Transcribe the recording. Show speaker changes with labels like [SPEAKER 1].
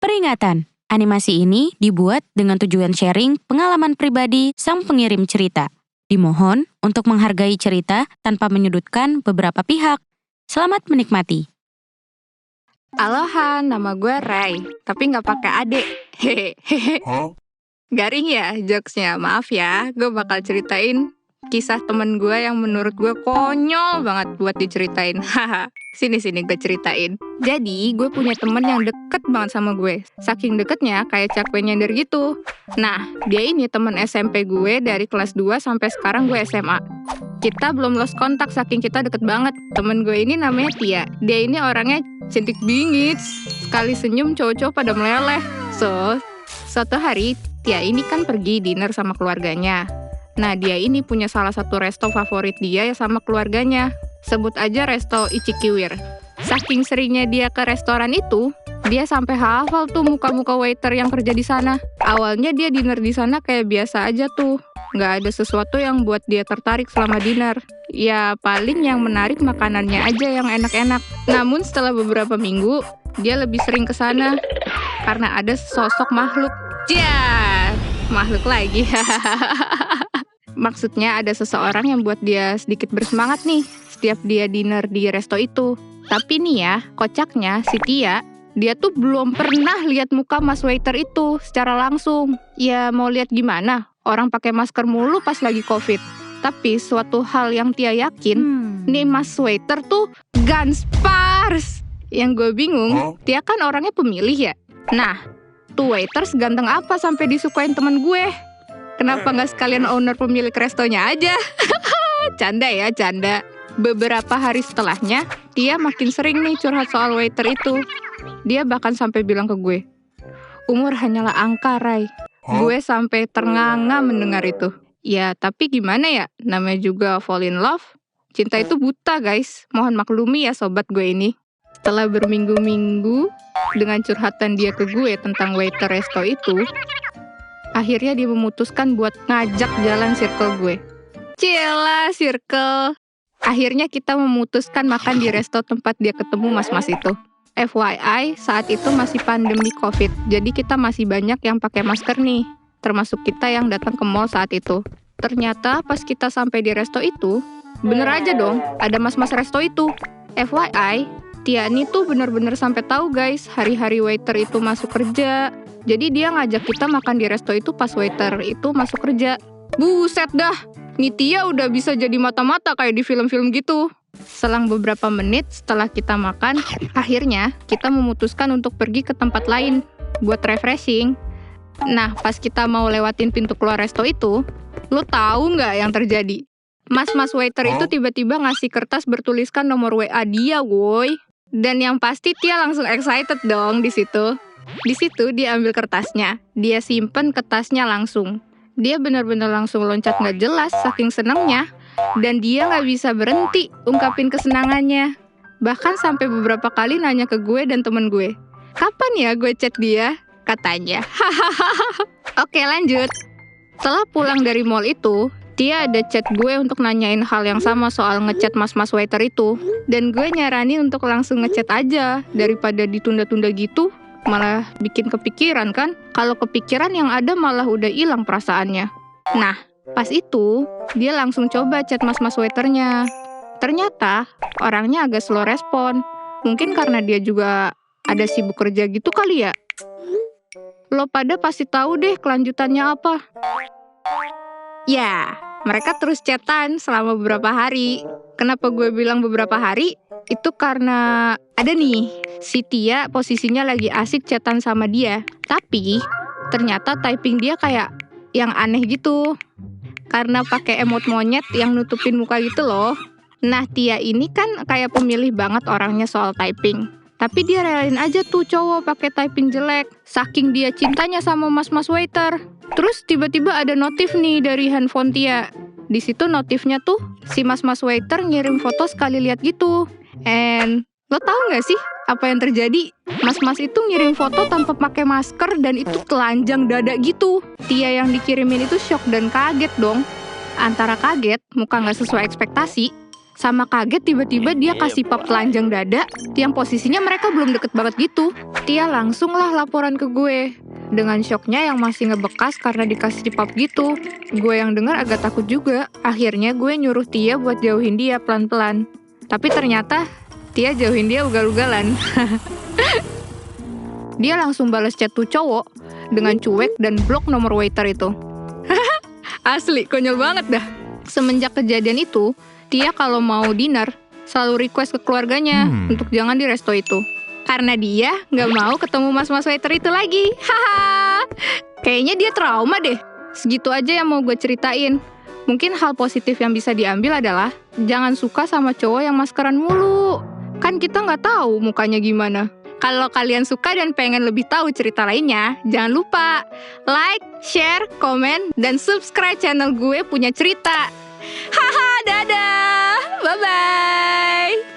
[SPEAKER 1] Peringatan, animasi ini dibuat dengan tujuan sharing pengalaman pribadi sang pengirim cerita. Dimohon untuk menghargai cerita tanpa menyudutkan beberapa pihak. Selamat menikmati.
[SPEAKER 2] Aloha, nama gue Ray, tapi nggak pakai ade. Hehehe. Garing ya jokesnya, maaf ya. Gue bakal ceritain kisah temen gue yang menurut gue konyol banget buat diceritain. Haha. Sini gue ceritain. Jadi gue punya temen yang deket banget sama gue. Saking deketnya kayak capek nyender gitu. Nah, dia ini temen SMP gue dari kelas 2 sampai sekarang gue SMA. Kita belum lost kontak saking kita deket banget. Temen gue ini namanya Tia. Dia ini orangnya cantik bingit. Sekali senyum cowok-cowok pada meleleh. So, suatu hari Tia ini kan pergi dinner sama keluarganya. Nah, dia ini punya salah satu resto favorit dia sama keluarganya. Sebut aja resto Ichikiwir. Saking seringnya dia ke restoran itu, dia sampai hafal tuh muka-muka waiter yang kerja di sana. Awalnya dia dinner di sana kayak biasa aja tuh. Nggak ada sesuatu yang buat dia tertarik selama dinner. Ya paling yang menarik makanannya aja yang enak-enak. Namun setelah beberapa minggu, dia lebih sering ke sana karena ada sosok makhluk. Makhluk lagi. Maksudnya ada seseorang yang buat dia sedikit bersemangat nih setiap dia dinner di resto itu. Tapi nih ya, kocaknya si Tia, dia tuh belum pernah lihat muka mas waiter itu secara langsung. Ya mau lihat gimana? Orang pakai masker mulu pas lagi COVID. Tapi suatu hal yang Tia yakin, nih mas waiter tuh ganspars. Yang gue bingung, Tia kan orangnya pemilih ya. Nah, tuh waiters ganteng apa sampai disukain temen gue? Kenapa nggak sekalian owner pemilik restonya aja? Canda ya, canda. Beberapa hari setelahnya, Tia makin sering nih curhat soal waiter itu. Dia bahkan sampai bilang ke gue, umur hanyalah angka, Ray. Gue sampai ternganga mendengar itu. Ya, tapi gimana ya? Namanya juga fall in love. Cinta itu buta, guys. Mohon maklumi ya sobat gue ini. Setelah berminggu-minggu dengan curhatan dia ke gue tentang waiter resto itu, akhirnya dia memutuskan buat ngajak jalan circle gue. Cila, circle. Akhirnya kita memutuskan makan di resto tempat dia ketemu mas-mas itu. FYI, saat itu masih pandemi COVID, jadi kita masih banyak yang pakai masker nih, termasuk kita yang datang ke mall saat itu. Ternyata pas kita sampai di resto itu, bener aja dong, ada mas-mas resto itu. FYI, Tia ini tuh bener-bener sampai tahu guys, hari-hari waiter itu masuk kerja. Jadi dia ngajak kita makan di resto itu pas waiter itu masuk kerja. Buset dah, nih Tia udah bisa jadi mata-mata kayak di film-film gitu. Selang beberapa menit setelah kita makan, akhirnya kita memutuskan untuk pergi ke tempat lain buat refreshing. Nah, pas kita mau lewatin pintu keluar resto itu, lo tahu nggak yang terjadi? Mas-mas waiter itu tiba-tiba ngasih kertas bertuliskan nomor WA dia, woi. Dan yang pasti Tia langsung excited dong di situ. Di situ dia ambil kertasnya, dia simpen ke tasnya langsung. Dia benar-benar langsung loncat nggak jelas saking senangnya. Dan dia nggak bisa berhenti ungkapin kesenangannya. Bahkan sampai beberapa kali nanya ke gue dan temen gue, kapan ya gue chat dia? Katanya. Oke lanjut. Setelah pulang dari mall itu, Tia ada chat gue untuk nanyain hal yang sama soal ngechat mas-mas waiter itu. Dan gue nyaranin untuk langsung ngechat aja, daripada ditunda-tunda gitu. Malah bikin kepikiran kan? Kalau kepikiran yang ada malah udah hilang perasaannya. Nah, pas itu, dia langsung coba chat mas-mas waiternya. Ternyata, orangnya agak slow respon. Mungkin karena dia juga ada sibuk kerja gitu kali ya. Lo pada pasti tahu deh kelanjutannya apa. Ya, mereka terus chatan selama beberapa hari. Kenapa gue bilang beberapa hari? Itu karena ada nih, si Tia posisinya lagi asik chatan sama dia. Tapi, ternyata typing dia kayak yang aneh gitu. Karena pakai emot monyet yang nutupin muka gitu loh. Nah, Tia ini kan kayak pemilih banget orangnya soal typing. Tapi dia relain aja tuh cowok pakai typing jelek. Saking dia cintanya sama mas-mas waiter. Terus tiba-tiba ada notif nih dari handphone Tia. Di situ notifnya tuh si mas-mas waiter ngirim foto sekali lihat gitu. And lo tahu nggak sih apa yang terjadi? Mas-mas itu ngirim foto tanpa pakai masker dan itu telanjang dada gitu. Tia yang dikirimin itu shock dan kaget dong. Antara kaget, muka nggak sesuai ekspektasi, Sama kaget tiba-tiba dia kasih pap telanjang dada yang posisinya mereka belum deket banget gitu. Tia langsung lah laporan ke gue. Dengan shocknya yang masih ngebekas karena dikasih pap gitu. Gue yang dengar agak takut juga. Akhirnya gue nyuruh Tia buat jauhin dia pelan-pelan. Tapi ternyata Tia jauhin dia ugal-ugalan. Dia langsung balas chat tuh cowok dengan cuek dan blok nomor waiter itu. Asli, konyol banget dah. Semenjak kejadian itu, Tia kalau mau dinner selalu request ke keluarganya untuk jangan di resto itu. Karena dia nggak mau ketemu mas-mas waiter itu lagi. Haha. Kayaknya dia trauma deh. Segitu aja yang mau gue ceritain. Mungkin hal positif yang bisa diambil adalah jangan suka sama cowok yang maskeran mulu. Kan kita nggak tahu mukanya gimana. Kalau kalian suka dan pengen lebih tahu cerita lainnya, jangan lupa like, share, komen, dan subscribe channel gue punya cerita. Haha, dadah! Bye-bye!